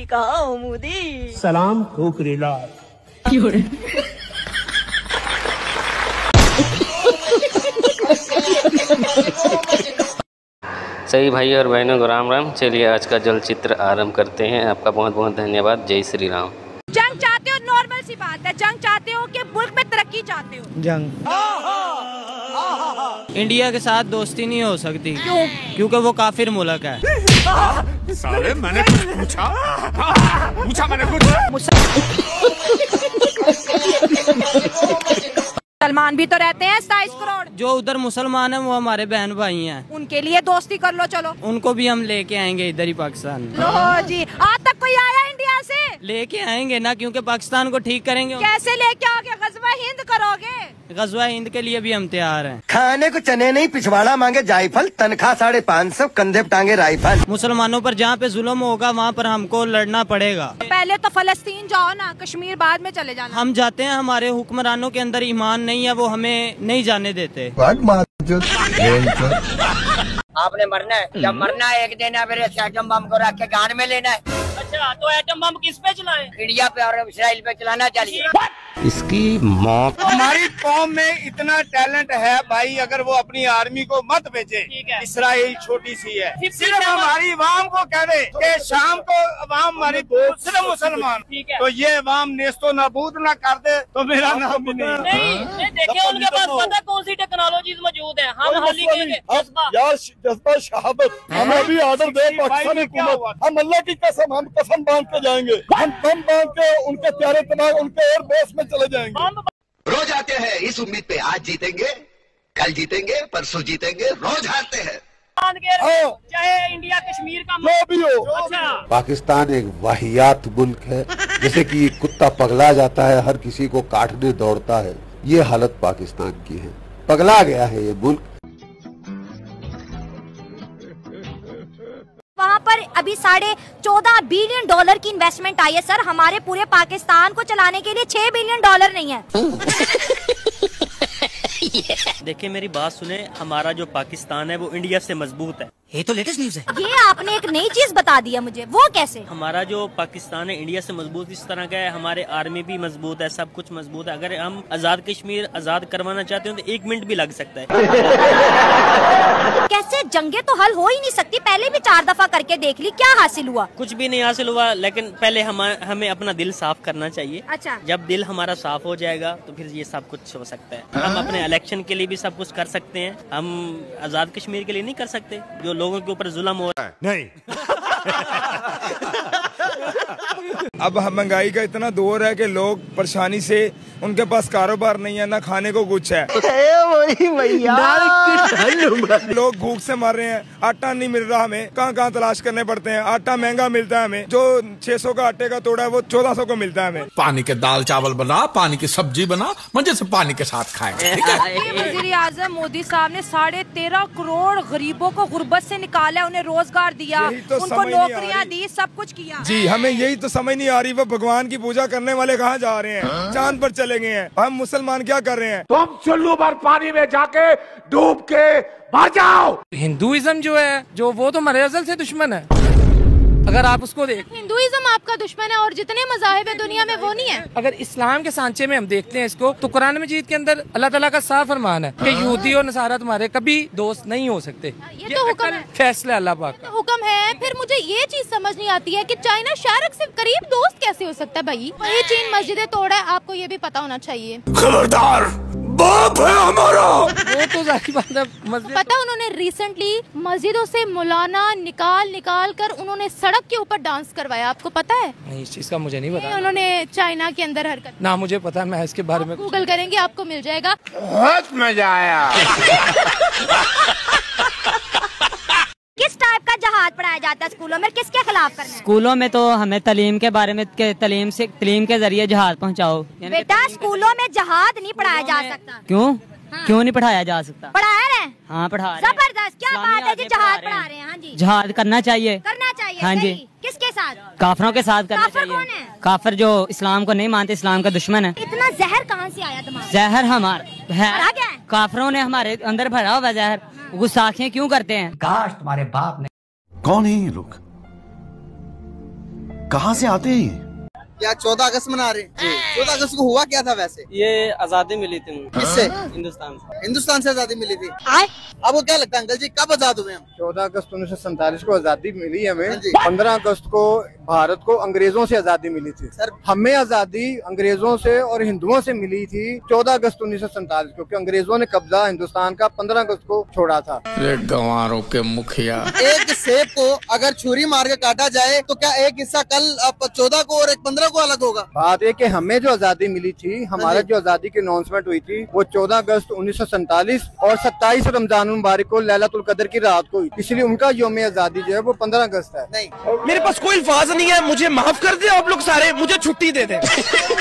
कहा मोदी सलाम ठोकरेलाल। सही भाई और बहनों को राम राम। चलिए आज का जल चित्र आरंभ करते हैं। आपका बहुत बहुत धन्यवाद। जय श्री राम। जंग चाहते हो, नॉर्मल सी बात है। जंग चाहते हो कि मुल्क में तरक्की चाहते हो? जंग। इंडिया के साथ दोस्ती नहीं हो सकती। क्यों? क्योंकि वो काफिर मुल्क है। साले मैंने कुछ पूछा मैंने कुछ। मुसलमान भी तो रहते हैं 27 करोड़। जो उधर मुसलमान है वो हमारे बहन भाई हैं। उनके लिए दोस्ती कर लो। चलो उनको भी हम लेके आएंगे इधर ही पाकिस्तान। लो जी, आज तक कोई आया इंडिया से? लेके आएंगे ना, क्योंकि पाकिस्तान को ठीक करेंगे। कैसे लेके आओगे? गजवा हिंद करोगे? गजवा हिंद के लिए भी हम तैयार हैं। खाने को चने नहीं, पिछवाड़ा मांगे जायफल, तनख्वाह 550, कंधे पे टांगे राइफल। मुसलमानों पर जहाँ पे जुल्म होगा वहाँ पर हमको लड़ना पड़ेगा। पहले तो फलस्तीन जाओ ना, कश्मीर बाद में चले जाना। हम जाते हैं, हमारे हुक्मरानों के अंदर ईमान नहीं है, वो हमें नहीं जाने देते। आपने मरना है, जब मरना है एक दिन है, फिर एटम बम को रख के गान में लेना है। अच्छा, तो एटम बम किस पे चलाएं? इंडिया पे और इसराइल पे चलाना चाहिए। इसकी मौत। हमारी कौम में इतना टैलेंट है भाई, अगर वो अपनी आर्मी को मत भेजे। इसराइल छोटी सी है, सिर्फ हमारी अवाम को कह दे कि शाम को अवाम हमारी सिर्फ मुसलमान, तो ये अवाम नेस्तो नाबूद ना कर दे तो मेरा नाम भी नहीं। देखिए उनके पास पता कौन सी टेक्नोलॉजीज मौजूद है। हम हाल ही कहेंगे यार जज्बा शहादत, हमें भी ऑर्डर दे पाकिस्तानी हुकूमत। हम अल्लाह की कसम, हम कसम बांध के जाएंगे। हम बम बांध के उनके प्यारे तबाह उनके एयरबेस में चले जाएंगे। रोज आते हैं इस उम्मीद पे, आज जीतेंगे, कल जीतेंगे, परसों जीतेंगे, रोज हारते हैं। चाहे इंडिया कश्मीर का जो भी हो। अच्छा, पाकिस्तान एक वाहियात मुल्क है, जैसे कि कुत्ता पगला जाता है, हर किसी को काटने दौड़ता है। ये हालत पाकिस्तान की है, पगला गया है ये मुल्क। वहाँ पर अभी $14.5 बिलियन की इन्वेस्टमेंट आई है सर। हमारे पूरे पाकिस्तान को चलाने के लिए $6 बिलियन नहीं है। देखिए मेरी बात सुने, हमारा जो पाकिस्तान है वो इंडिया से मजबूत है। ये तो लेटेस्ट न्यूज है। ये आपने एक नई चीज बता दिया मुझे, वो कैसे? हमारा जो पाकिस्तान है इंडिया से मजबूत इस तरह का है, हमारे आर्मी भी मजबूत है, सब कुछ मजबूत है। अगर हम आजाद कश्मीर आजाद करवाना चाहते हो तो 1 मिनट भी लग सकता है। कैसे? जंगे तो हल हो ही नहीं सकती। पहले भी 4 दफा करके देख ली, क्या हासिल हुआ? कुछ भी नहीं हासिल हुआ, लेकिन पहले हमें अपना दिल साफ करना चाहिए। अच्छा, जब दिल हमारा साफ हो जाएगा तो फिर ये सब कुछ हो सकता है। हम अपने इलेक्शन के लिए भी सब कुछ कर सकते हैं, हम आजाद कश्मीर के लिए नहीं कर सकते। जो लोगों के ऊपर जुल्म हो रहा है नहीं। अब महंगाई का इतना दौर है कि लोग परेशानी से, उनके पास कारोबार नहीं है, ना खाने को कुछ है। लोग भूख से मर रहे हैं, आटा नहीं मिल रहा, हमें कहाँ कहाँ तलाश करने पड़ते हैं। आटा महंगा मिलता है हमें, जो 600 का आटे का तोड़ा है वो 1400 को मिलता है हमें। पानी के दाल चावल बना, पानी की सब्जी बना, मजे से पानी के साथ खाएंगे। वज़ीर आज़म मोदी साहब ने 13.5 करोड़ गरीबों को गुर्बत से निकाला, उन्हें रोजगार दिया, उनको नौकरियां दी, सब कुछ किया। जी, हमें यही तो समझ नहीं आ रही, वो भगवान की पूजा करने वाले कहाँ जा रहे हैं? चांद पर चले गए हैं। हम मुसलमान क्या कर रहे हैं? तुम चुल्लू भर पानी में जाके डूब के मर जाओ। हिंदुइज्म जो है, जो वो तो हमारे अज़ल से दुश्मन है। अगर आप उसको देख, हिंदुइज्म आपका दुश्मन है और जितने मज़ाहिब है दुनिया में वो नहीं है। अगर इस्लाम के सांचे में हम देखते हैं इसको, तो कुरान मजीद के अंदर अल्लाह ताला का साफ फरमान है कि यहूदी और नसारा तुम्हारे कभी दोस्त नहीं हो सकते। ये तो हुक्म है, फैसला अल्लाह पाक का हुक्म है। फिर मुझे ये चीज समझ नहीं आती है कि चाइना शार्क से करीब दोस्त कैसे हो सकता है भाई? वही चीन मस्जिदें तोड़ा है, आपको ये भी पता होना चाहिए। खबरदार, बाप है हमारा। वो तो जाहिर बात है। पता उन्होंने रिसेंटली मस्जिदों से मौलाना निकाल कर उन्होंने सड़क के ऊपर डांस करवाया, आपको पता है? नहीं, इस चीज का मुझे नहीं पता। उन्होंने चाइना के अंदर हरकत ना मुझे पता, मैं इसके बारे में गूगल करेंगे आपको मिल जाएगा। बहुत मजा आया। किस टाइप का जहाज पढ़ाया जाता है स्कूलों में? किसके खिलाफ करना है? स्कूलों में तो हमें तालीम के बारे में, तालीम के जरिए जहाज पहुँचाओ। बेटा स्कूलों में जहाज नहीं पढ़ाया जा सकता। क्यों? क्यों नहीं पढ़ाया जा सकता? पढ़ा रहे हैं। हाँ पढ़ा रहे हैं। जबरदस्त, क्या बात है जी, जहाज पढ़ा रहे हैं। हाँ जी, जहाज करना चाहिए, करना चाहिए। हाँ जी। किसके साथ? काफरों के साथ करना काफिर कौन चाहिए। है? काफिर जो इस्लाम को नहीं मानते, इस्लाम का दुश्मन है। इतना जहर कहाँ से आया तुम्हारा? जहर हमारा है, भरा क्या है? काफिरों ने हमारे अंदर भरा हुआ जहर। गुस्ताखियाँ क्यों करते हैं? काश तुम्हारे बाप ने। कौन है ये लोग? कहाँ से आते हैं? क्या 14 अगस्त मना रहे हैं? 14 अगस्त को हुआ क्या था वैसे? ये आजादी मिली थी। किससे? हिंदुस्तान से। हिंदुस्तान से आजादी मिली थी। आपको क्या लगता है अंकल जी कब आजाद हुए हम? 14 अगस्त 1947 को आजादी मिली हमें। 15 अगस्त को भारत को अंग्रेजों से आजादी मिली थी। सर हमें आजादी अंग्रेजों से और हिंदुओं से मिली थी 14 अगस्त 1947 को, क्योंकि अंग्रेजों ने कब्जा हिंदुस्तान का 15 अगस्त को छोड़ा था। गंवारों के मुखिया। एक सेब को अगर छुरी मार के काटा जाए तो क्या एक हिस्सा कल 14 को और एक 15 को अलग होगा? बात है कि हमें जो आजादी मिली थी, हमारा जो आजादी की अनाउंसमेंट हुई थी वो 14 अगस्त 1947 और 27 रमजान मुबारक को लैलतुल कदर की रात को हुई, इसलिए उनका यौम आजादी जो है वो 15 अगस्त है। नहीं, मेरे पास कोई अल्फाज नहीं है, मुझे माफ कर दे आप लोग सारे, मुझे छुट्टी दे दे।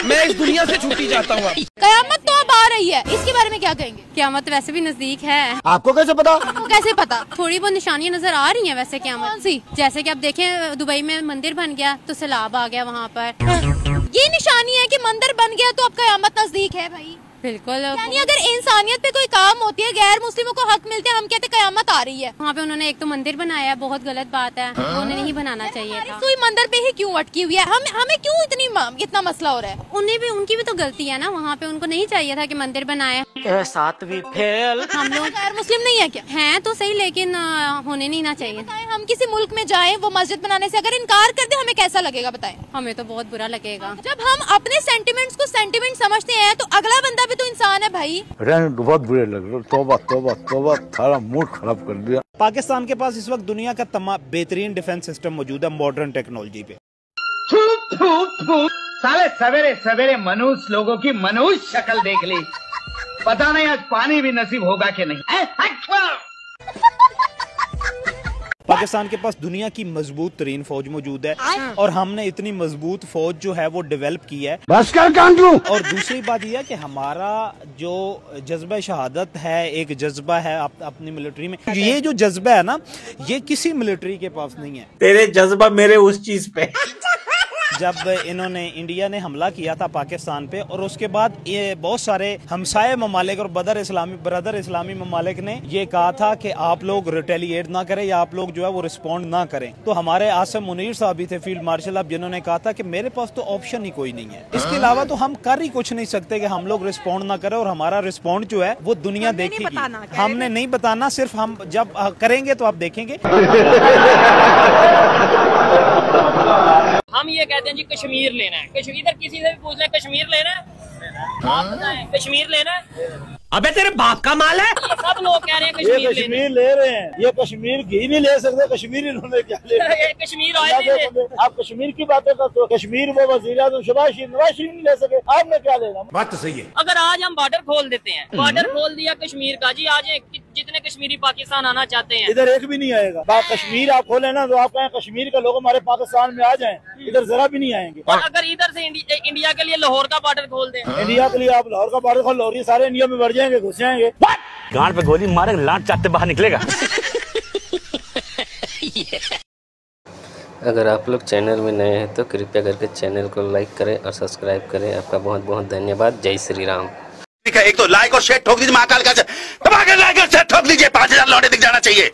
मैं इस दुनिया से छुट्टी चाहता हूँ। कयामत तो अब आ रही है, इसके बारे में क्या कहेंगे? क़यामत वैसे भी नजदीक है। आपको कैसे पता? कैसे पता? थोड़ी बहुत निशानियाँ नजर आ रही हैं वैसे क़यामत सी। जैसे कि आप देखें दुबई में मंदिर बन गया तो सैलाब आ गया वहाँ पर। ये निशानी है कि मंदिर बन गया तो अब कयामत नजदीक है भाई। बिल्कुल। यानी अगर इंसानियत पे कोई काम होती है, गैर मुस्लिमों को हक मिलते हैं, हम कहते कयामत आ रही है। वहाँ पे उन्होंने एक तो मंदिर बनाया, बहुत गलत बात है, उन्हें नहीं बनाना चाहिए था। सुई मंदिर पे ही क्यों अटकी हुई है? हमें क्यों इतना मसला हो रहा है? उन्हें भी, उनकी भी तो गलती है ना, वहाँ पे उनको नहीं चाहिए था कि मंदिर बनाए। 7वीं फेल। हम लोग गैर मुस्लिम नहीं है क्या? हैं तो सही, लेकिन होने नहीं ना चाहिए। हम किसी मुल्क में जाएं, वो मस्जिद बनाने से अगर इनकार कर दे, हमें कैसा लगेगा बताएं? हमें तो बहुत बुरा लगेगा। जब हम अपने सेंटिमेंट्स को सेंटिमेंट समझते हैं तो अगला बंदा भी तो इंसान है भाई। बहुत बुरे लग रहे। तौबा तौबा तौबा, सारा मूड खराब कर दिया। पाकिस्तान के पास इस वक्त दुनिया का तमाम बेहतरीन डिफेंस सिस्टम मौजूद है मॉडर्न टेक्नोलॉजी पे। साले सवेरे सवेरे मनुष्य लोगों की मनुष्य शक्ल देख ली, पता नहीं आज पानी भी नसीब होगा कि नहीं। पाकिस्तान के पास दुनिया की मजबूत तरीन फौज मौजूद है और हमने इतनी मजबूत फौज जो है वो डेवलप की है। बस कर कांटू। और दूसरी बात यह है कि हमारा जो जज्बा शहादत है, एक जज्बा है अपनी मिलिट्री में, ये जो जज्बा है ना, ये किसी मिलिट्री के पास नहीं है। तेरे जज्बा मेरे उस चीज पे। जब इन्होंने इंडिया ने हमला किया था पाकिस्तान पे और उसके बाद ये बहुत सारे हमसाये ममालिक और ब्रदर इस्लामी ममालिक ने ये कहा था कि आप लोग रिटेलिएट ना करें या आप लोग जो है वो रिस्पॉन्ड ना करें। तो हमारे आसिम मुनीर साहब भी थे फील्ड मार्शल, अब जिन्होंने कहा था कि मेरे पास तो ऑप्शन ही कोई नहीं है, इसके अलावा तो हम कर ही कुछ नहीं सकते कि हम लोग रिस्पॉन्ड ना करें और हमारा रिस्पॉन्ड जो है वो दुनिया देखेगी। हमने नहीं बताना, सिर्फ हम जब करेंगे तो आप देखेंगे। हम ये कहते हैं जी कश्मीर लेना है, इधर किसी से भी पूछ लें कश्मीर लेना है, आप बताएं कश्मीर लेना है। अबे तेरे बाप का माल है। ये सब लोग कह रहे हैं कश्मीर ले रहे हैं, ये कश्मीर घी नहीं ले सकते, कश्मीर इन्होंने क्या ले कश्मीर ऑयल। आप कश्मीर की बातें करते हो, कश्मीर वो वज़ीर आज़म नवाज शरीफ नहीं ले सके, आपने क्या लेना? बात तो सही है। अगर आज हम बॉर्डर खोल देते हैं, बॉर्डर खोल दिया कश्मीर का जी, आज जितने कश्मीरी पाकिस्तान आना चाहते हैं इधर एक भी नहीं आएगा। कश्मीर आप खोले ना तो आप कहें कश्मीर के लोग हमारे पाकिस्तान में आ जाएं, इधर जरा भी नहीं आएंगे। और अगर इधर से इंडिया के लिए लाहौर का बॉर्डर खोल दें, इंडिया के लिए आप लाहौर का बॉर्डर खोल, लाहौर सारे इंडिया में बढ़ जाएंगे, घुस जाएंगे। गांड पे गोली मारे, लाट चाटते बाहर निकलेगा। अगर आप लोग चैनल में नए हैं तो कृपया करके चैनल को लाइक करें और सब्सक्राइब करें। आपका बहुत बहुत धन्यवाद। जय श्री राम। एक तो लाइक और शेयर ठोक दीजिए, महाकाल का दबा के लाइक और शेयर ठोक दीजिए, 5000 लौटे दिख जाना चाहिए।